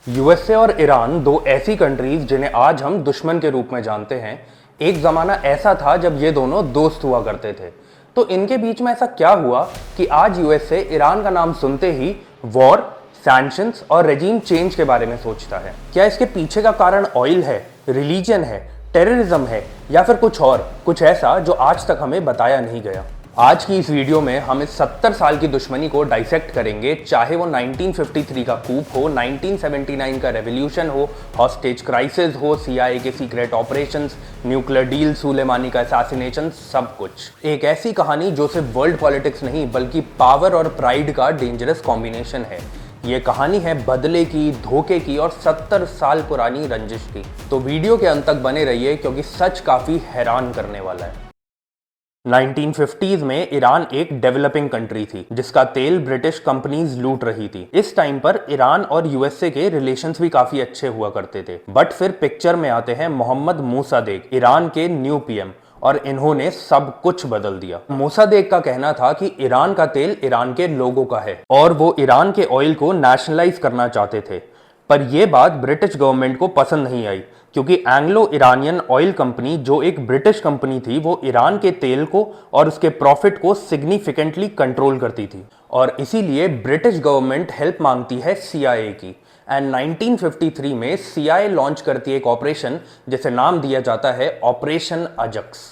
USA और Iran दो ऐसी कंट्रीज जिन्हें आज हम दुश्मन के रूप में जानते हैं। एक जमाना ऐसा था जब ये दोनों दोस्त हुआ करते थे। तो इनके बीच में ऐसा क्या हुआ कि आज यूएसए ईरान का नाम सुनते ही वॉर, सैंक्शंस और रेजीम चेंज के बारे में सोचता है? क्या इसके पीछे का कारण ऑयल है, रिलीजन है, टेररिज्म है, या फिर कुछ ऐसा जो आज तक हमें बताया नहीं गया? आज की इस वीडियो में हम इस 70 साल की दुश्मनी को डाइसेक्ट करेंगे, चाहे वो 1953 का कूप हो, 1979 का रेवोल्यूशन हो, हॉस्टेज क्राइसिस हो, सीआईए के secret operations, nuclear deal, Sulemani का असैसिनेशन, सब कुछ। एक ऐसी कहानी जो सिर्फ वर्ल्ड पॉलिटिक्स नहीं बल्कि पावर और प्राइड का डेंजरस कॉम्बिनेशन है। ये कहानी है बदले की, धोखे की और 70 साल पुरानी रंजिश की। तो वीडियो के अंत तक बने रहिए क्योंकि सच काफी हैरान करने वाला है। 1950s में ईरान एक डेवलपिंग कंट्री थी जिसका तेल ब्रिटिश कंपनीज लूट रही थी। इस टाइम पर ईरान और यूएसए के रिलेशंस भी काफी अच्छे हुआ करते थे। बट फिर पिक्चर में आते हैं मोहम्मद मूसादेक, ईरान के न्यू पीएम, और इन्होंने सब कुछ बदल दिया। मूसादेक का कहना था कि ईरान का तेल ईरान के लोगों का है और वो ईरान के ऑयल को नेशनलाइज करना चाहते थे। पर यह बात ब्रिटिश गवर्नमेंट को पसंद नहीं आई क्योंकि एंग्लो ईरानियन ऑयल कंपनी, जो एक ब्रिटिश कंपनी थी, वो ईरान के तेल को और उसके प्रॉफिट को सिग्निफिकेंटली कंट्रोल करती थी और इसीलिए ब्रिटिश गवर्नमेंट हेल्प मांगती है सीआईए की। एंड 1953 में सीआईए लॉन्च करती है एक ऑपरेशन जिसे नाम दिया जाता है ऑपरेशन अजक्स।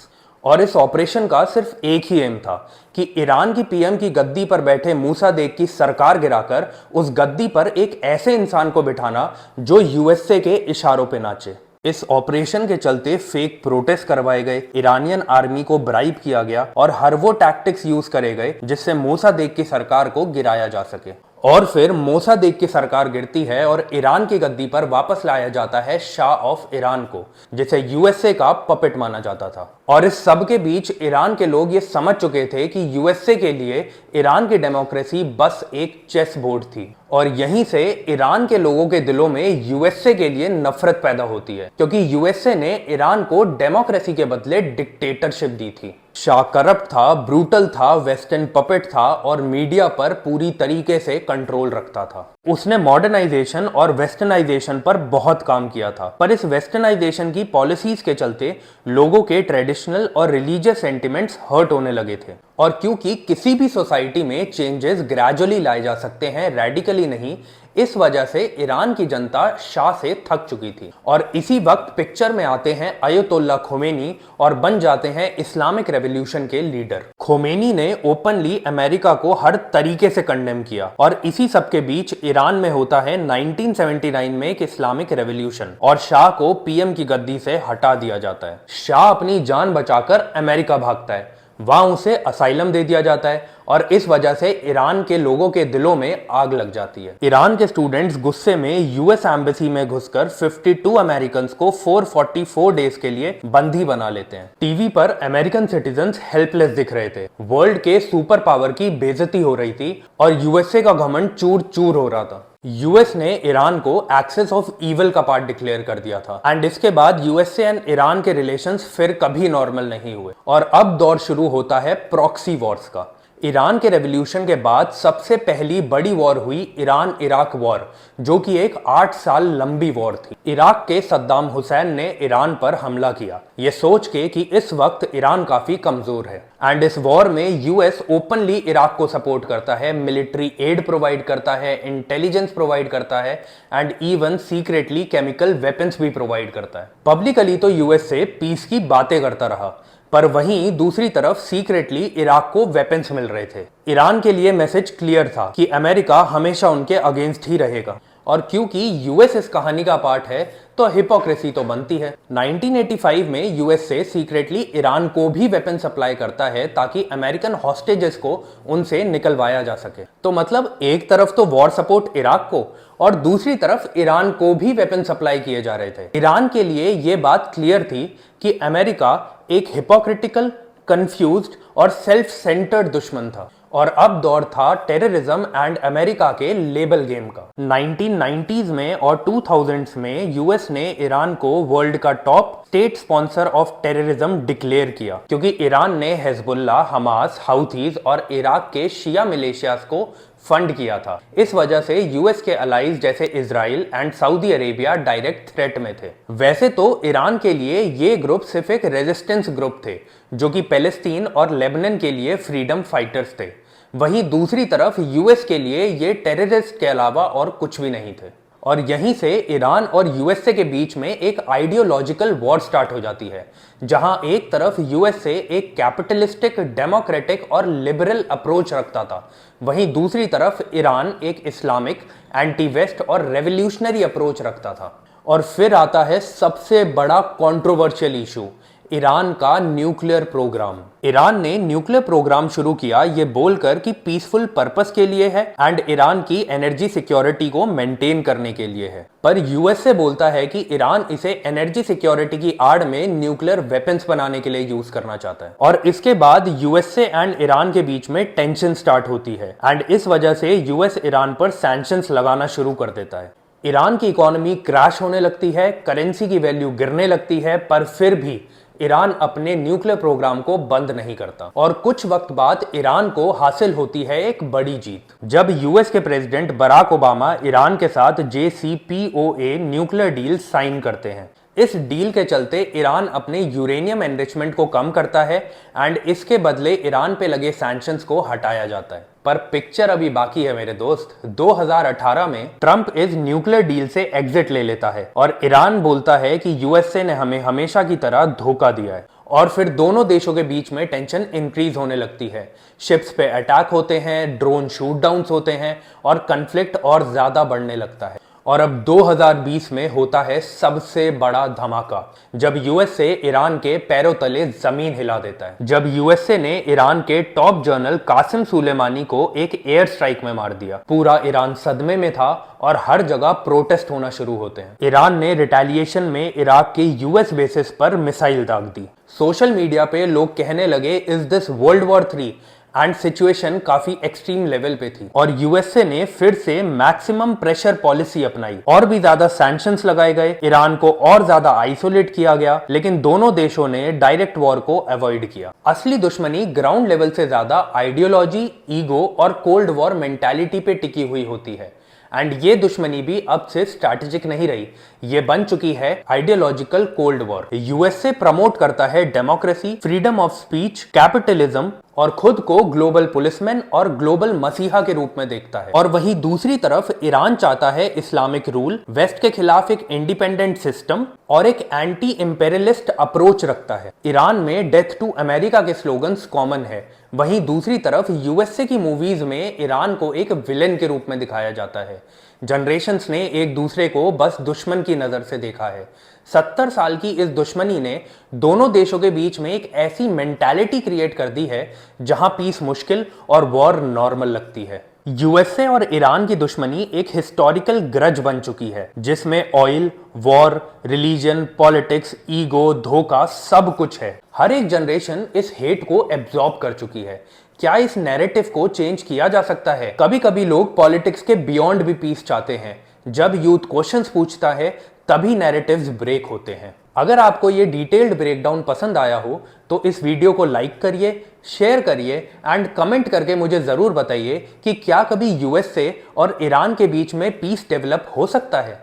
और इस ऑपरेशन का सिर्फ एक ही एम था कि ईरान की पीएम की गद्दी पर बैठे मूसादेक की सरकार गिराकर उस गद्दी पर एक ऐसे इंसान को बिठाना जो यूएसए के इशारों पे नाचे। इस ऑपरेशन के चलते फेक प्रोटेस्ट करवाए गए, ईरानियन आर्मी को ब्राइब किया गया और हर वो टैक्टिक्स यूज करे गए जिससे मूसादेक की सरकार को गिराया जा सके। और फिर मूसादेक की सरकार गिरती है और ईरान की गद्दी पर वापस लाया जाता है शाह ऑफ ईरान को, जिसे यूएसए का पपेट माना जाता था। और इस सब के बीच ईरान के लोग ये समझ चुके थे कि यूएसए के लिए ईरान की डेमोक्रेसी बस एक चेस बोर्ड थी और यहीं से ईरान के लोगों के दिलों में यूएसए के लिए नफरत पैदा होती है क्योंकि यूएसए ने ईरान को डेमोक्रेसी के बदले डिक्टेटरशिप दी थी। शाह करप्ट था, ब्रूटल था, वेस्टर्न पपेट था और मीडिया पर पूरी तरीके से कंट्रोल रखता था। उसने मॉडर्नाइजेशन और वेस्टर्नाइजेशन पर बहुत काम किया था, पर इस वेस्टर्नाइजेशन की पॉलिसीज के चलते लोगों के ट्रेडिशनल और रिलीजियस सेंटिमेंट्स हर्ट होने लगे थे। और क्योंकि किसी भी सोसाइटी में चेंजेस ग्रेजुअली लाए जा सकते हैं, रेडिकली नहीं, इस वजह से ईरान की जनता शाह से थक चुकी थी। और इसी वक्त पिक्चर में आते हैं अयतुल्ला खोमेनी और बन जाते हैं इस्लामिक रेवोल्यूशन के लीडर। खोमेनी ने ओपनली अमेरिका को हर तरीके से कंडेम किया और इसी सब के बीच ईरान में होता है 1979 में एक इस्लामिक रेवोल्यूशन और शाह को पीएम की गद्दी से हटा दिया जाता है। शाह अपनी जान बचाकर अमेरिका भागता है, वहां उसे असाइलम दे दिया जाता है और इस वजह से ईरान के लोगों के दिलों में आग लग जाती है। ईरान के स्टूडेंट्स गुस्से में यूएस एम्बेसी में घुसकर 52 अमेरिकन्स को 444 डेज के लिए बंदी बना लेते हैं। टीवी पर अमेरिकन सिटीजन्स हेल्पलेस दिख रहे थे, वर्ल्ड के सुपर पावर की बेइज्जती हो रही थी और यूएसए का घमंड चूर चूर हो रहा था। यूएस ने ईरान को एक्सेस ऑफ ईवल का पार्ट डिक्लेयर कर दिया था एंड इसके बाद यूएसए एंड ईरान के रिलेशंस फिर कभी नॉर्मल नहीं हुए और अब दौर शुरू होता है प्रॉक्सी वॉर्स का। ईरान के रेवोल्यूशन के बाद सबसे पहली बड़ी वॉर हुई ईरान इराक वॉर, जो कि एक 8 साल लंबी वॉर थी। इराक के सद्दाम हुसैन ने ईरान पर हमला किया, ये सोच के कि इस वक्त ईरान काफी कमजोर है। एंड इस वॉर में यूएस ओपनली इराक को सपोर्ट करता है, मिलिट्री एड प्रोवाइड करता है, इंटेलिजेंस प्रोवाइड करता है and even secretly chemical weapons भी प्रोवाइड करता है। पब्लिकली तो यूएसए पीस की बातें करता रहा, पर वहीं दूसरी तरफ सीक्रेटली इराक को वेपन्स मिल रहे थे। ईरान के लिए मैसेज क्लियर था कि अमेरिका हमेशा उनके अगेंस्ट ही रहेगा और क्योंकि यूएस इस कहानी का पार्ट है तो हिपोक्रेसी तो बनती है। 1985 में यूएसए सीक्रेटली ईरान को भी वेपन सप्लाई करता है ताकि अमेरिकन हॉस्टेजेस को उनसे निकलवाया जा सके। तो मतलब एक तरफ तो वॉर सपोर्ट इराक को और दूसरी तरफ ईरान को भी वेपन सप्लाई किए जा रहे थे। ईरान के लिए यह बात क्लियर थी कि अमेरिका एक हिपोक्रिटिकल, कंफ्यूज्ड और सेल्फ सेंटर्ड दुश्मन था और अब दौर था टेररिज्म एंड अमेरिका के लेबल गेम का। 1990s में और 2000s में यूएस ने ईरान को वर्ल्ड का top state sponsor of terrorism declare किया क्योंकि ईरान ने हिजबुल्लाह, हमास, हाउथीज और इराक के शिया मिलिशियास को फंड किया था। इस वजह से यूएस के अलाइज जैसे Israel and Saudi Arabia direct threat में थे। वैसे तो ईरान के लिए ये ग्रुप सिर्फ एक रेजिस्टेंस ग्रुप थे जो कि पैलेस्टीन और लेबनान के लिए फ्रीडम फाइटर्स थे। वहीं दूसरी तरफ यूएस के लिए ये टेररिस्ट के अलावा और कुछ भी नहीं थे। और यहीं से ईरान और यूएसए के बीच में एक आइडियोलॉजिकल वॉर स्टार्ट हो जाती है, जहां एक तरफ यूएसए एक कैपिटलिस्टिक, डेमोक्रेटिक और लिबरल अप्रोच रखता था, वहीं दूसरी तरफ ईरान एक इस्लामिक, एंटी वेस्ट और रेवोल्यूशनरी अप्रोच रखता था। और फिर आता है सबसे बड़ा कंट्रोवर्शियल इशू, ईरान का न्यूक्लियर प्रोग्राम। ईरान ने न्यूक्लियर प्रोग्राम शुरू किया ये बोलकर कि पीसफुल पर्पस के लिए है एंड ईरान की एनर्जी सिक्योरिटी को मेंटेन करने के लिए है। पर यूएसए बोलता है कि ईरान इसे एनर्जी सिक्योरिटी की आड़ में न्यूक्लियर वेपन्स बनाने के लिए यूज करना चाहता है। और इसके बाद यूएसए एंड ईरान के बीच में टेंशन स्टार्ट होती है एंड इस वजह से यूएस ईरान पर सैंक्शंस लगाना शुरू कर देता है। ईरान की इकोनॉमी क्रैश होने लगती है, करेंसी की वैल्यू गिरने लगती है, पर फिर भी ईरान अपने न्यूक्लियर प्रोग्राम को बंद नहीं करता। और कुछ वक्त बाद ईरान को हासिल होती है एक बड़ी जीत, जब यूएस के प्रेसिडेंट बराक ओबामा ईरान के साथ JCPOA न्यूक्लियर डील साइन करते हैं। इस डील के चलते ईरान अपने यूरेनियम एनरिचमेंट को कम करता है एंड इसके बदले ईरान पे लगे सैंक्शंस को हटाया जाता है। पर पिक्चर अभी बाकी है मेरे दोस्त। 2018 में ट्रंप इस न्यूक्लियर डील से एग्जिट ले लेता है और ईरान बोलता है कि यूएसए ने हमें हमेशा की तरह धोखा दिया है। और फिर दोनों देशों के बीच में टेंशन इंक्रीज होने लगती है। शिप्स पे अटैक होते हैं, ड्रोन शूट डाउन्स होते हैं और कन्फ्लिक्ट और ज्यादा बढ़ने लगता है। और अब 2020 में होता है सबसे बड़ा धमाका, जब यूएसए ईरान के पैरों तले जमीन हिला देता है। जब यूएसए ने ईरान के टॉप जनरल कासिम सुलेमानी को एक एयर स्ट्राइक में मार दिया। पूरा ईरान सदमे में था और हर जगह प्रोटेस्ट होना शुरू होते हैं। ईरान ने रिटेलिएशन में इराक के यूएस बेसिस पर मिसाइल दाग दी। सोशल मीडिया पे लोग कहने लगे, is this world war 3? And situation काफी एक्सट्रीम लेवल पे थी और यूएसए ने फिर से मैक्सिमम प्रेशर पॉलिसी अपनाई। और भी ज्यादा सैंक्शंस लगाए गए, ईरान को और ज्यादा आइसोलेट किया गया, लेकिन दोनों देशों ने डायरेक्ट वॉर को अवॉइड किया। असली दुश्मनी ग्राउंड लेवल से ज्यादा आइडियोलॉजी, ईगो और कोल्ड वॉर मेंटालिटी पे टिकी हुई होती है। एंड ये दुश्मनी भी अब से स्ट्रैटेजिक नहीं रही, ये बन चुकी है ideological cold war. USA promote करता है democracy, freedom of speech, capitalism और खुद को ग्लोबल पुलिसमैन और ग्लोबल मसीहा के रूप में देखता है। और वहीं दूसरी तरफ ईरान चाहता है इस्लामिक रूल, वेस्ट के खिलाफ एक इंडिपेंडेंट सिस्टम और एक एंटी इंपेरियलिस्ट अप्रोच रखता है। ईरान में डेथ टू अमेरिका के स्लोगन्स कॉमन है। वहीं दूसरी तरफ यूएसए की मूवीज में ईरान को एक विलेन के रूप में दिखाया जाता है। जनरेशंस ने एक दूसरे को बस दुश्मन की नजर से देखा है। 70 साल की इस दुश्मनी ने दोनों देशों के बीच में एक ऐसी मेंटालिटी क्रिएट कर दी है जहां पीस मुश्किल और वॉर नॉर्मल लगती है। यूएसए और ईरान की दुश्मनी एक हिस्टोरिकल ग्रज बन चुकी है, जिसमें oil, war, religion, politics, ego, धोखा सब कुछ है। हर एक जनरेशन इस हेट को एब्जॉर्ब कर चुकी है। क्या इस नैरेटिव को चेंज किया जा सकता है? कभी कभी लोग पॉलिटिक्स के बियॉन्ड भी पीस चाहते हैं। जब यूथ क्वेश्चंस पूछता है तभी नैरेटिव्स ब्रेक होते हैं। अगर आपको ये डिटेल्ड ब्रेकडाउन पसंद आया हो तो इस वीडियो को लाइक करिए, शेयर करिए एंड कमेंट करके मुझे जरूर बताइए कि क्या कभी यूएसए और ईरान के बीच में पीस डेवलप हो सकता है।